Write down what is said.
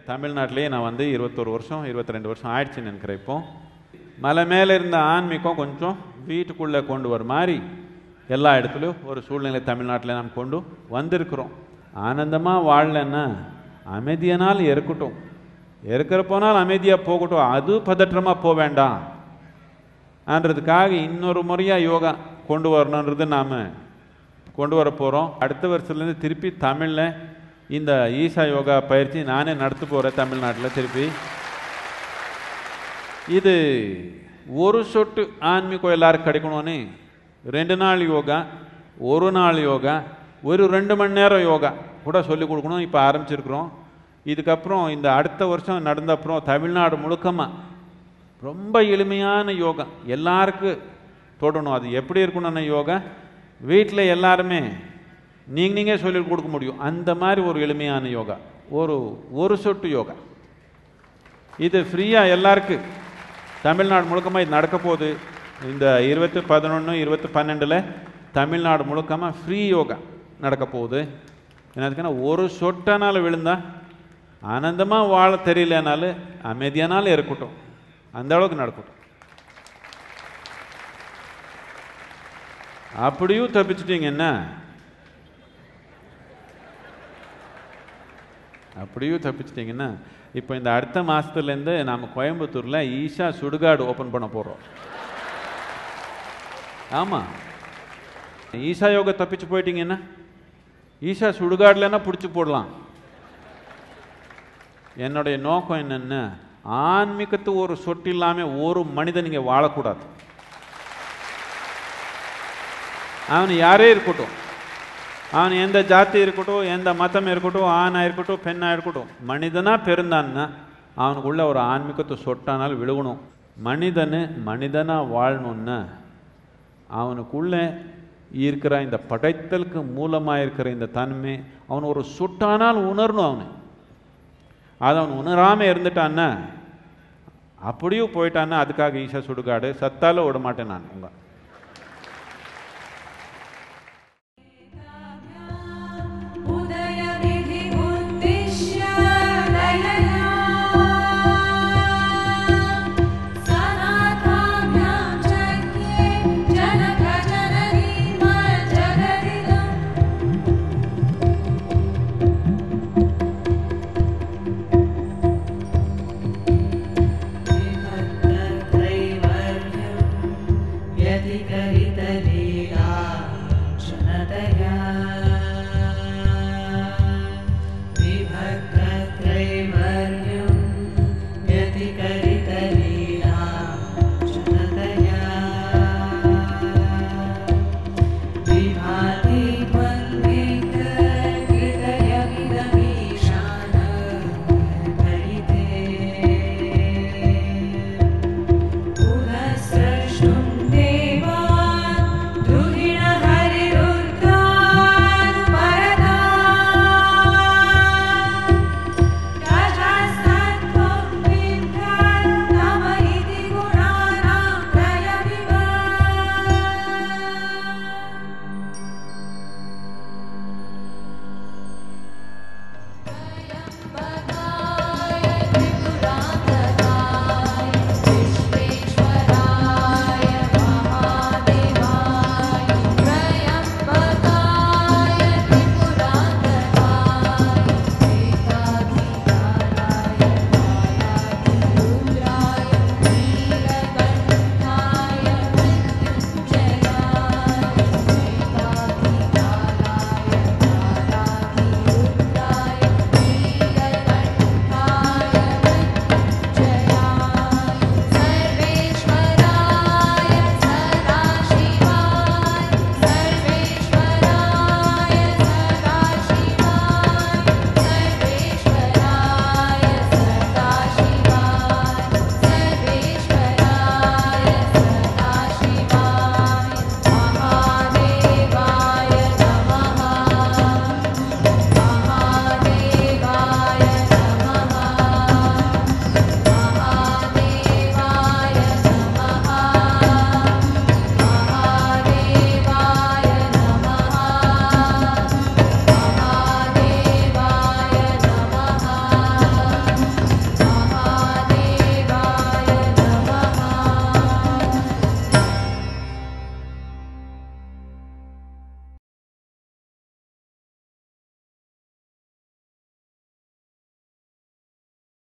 தமிழ்நாட்டிலேயே நான் வந்து 21 வருஷம் 22 வருஷம் ஆயிடுச்சுன்னு நினைக்கிறேன். இப்போ மலை மேலே இருந்த ஆன்மீகம் கொஞ்சம் வீட்டுக்குள்ளே கொண்டு வர மாதிரி எல்லா இடத்துலையும் ஒரு சூழ்நிலை தமிழ்நாட்டில் நாம் கொண்டு வந்திருக்கிறோம். ஆனந்தமாக வாழலைன்னா அமைதியானால் இருக்கட்டும், இருக்கிற போனால் அமைதியாக போகட்டும், அது பதற்றமாக போக வேண்டாம் ஆன்றதுக்காக இன்னொரு முறையாக யோகா கொண்டு வரணுன்றது நாம் கொண்டு வர போகிறோம். அடுத்த வருஷத்துலேருந்து திருப்பி தமிழில் இந்த ஈஷா யோகா பயிற்சி நானே நடத்த போகிறேன் தமிழ்நாட்டில் திருப்பி. இது ஒரு சொட்டு ஆன்மீகம் எல்லாருக்கும் கிடைக்கணும்னு 2 நாள் யோகா, 1 நாள் யோகா, ஒரு 2 மணி நேரம் யோகா கூட சொல்லிக் கொடுக்கணும் இப்போ ஆரம்பிச்சிருக்கிறோம். இதுக்கப்புறம் இந்த அடுத்த வருஷம் நடந்த அப்புறம் தமிழ்நாடு முழுக்கமாக ரொம்ப எளிமையான யோகா எல்லாருக்கும் தொடணும். அது எப்படி இருக்கணும்னா யோகா வீட்டில் எல்லாருமே நீங்கள் சொல்லிக் கொடுக்க முடியும். அந்த மாதிரி ஒரு எளிமையான யோகா, ஒரு சொட்டு யோகா. இது ஃப்ரீயாக எல்லாருக்கும் தமிழ்நாடு முழுக்கமாக இது நடக்க போகுது. இந்த 2011 2012 தமிழ்நாடு முழுக்கமாக ஃப்ரீ யோகா நடக்க போகுது. என்னதுக்குன்னா ஒரு சொட்டனால விழுந்தா ஆனந்தமாக வாழ தெரியலனாலும் அமைதியானாலும் இருக்கட்டும், அந்த அளவுக்கு நடக்கட்டும். அப்படியும் தப்பிச்சுட்டீங்கன்னா இப்போ இந்த அடுத்த மாதத்துலேருந்து நாம் கோயம்புத்தூரில் ஈஷா சுடுகாடு ஓப்பன் பண்ண போகிறோம். ஆமாம், ஈஷா யோகா தப்பிச்சு போயிட்டீங்கன்னா ஈஷா சுடுகாடுலன்னா பிடிச்சி போடலாம். என்னுடைய நோக்கம் என்னென்னா ஆன்மீகத்து ஒரு சொட்டு இல்லாமல் ஒரு மனிதன் நீங்கள் வாழக்கூடாது. அவன் யாரே இருக்கட்டும், அவன் எந்த ஜாதி இருக்கட்டும், எந்த மதம் இருக்கட்டும், ஆணாக இருக்கட்டும், பெண்ணாக இருக்கட்டும், மனிதனாக பிறந்தான்னா அவனுக்குள்ள ஒரு ஆன்மீகத்தை சொட்டானால் விழுகணும். மனிதனாக வாழணுன்னா அவனுக்குள்ளே இருக்கிற இந்த படைத்தலுக்கு மூலமாக இருக்கிற இந்த தன்மை அவன் ஒரு சொட்டானால் உணரணும். அதை அவன் உணராமல் இருந்துட்டான்னா அப்படியும் போயிட்டான்னா அதுக்காக ஈஷா சுடுகாடு சத்தால விட மாட்டேன் நான். உங்க यदि करितलीला जनतया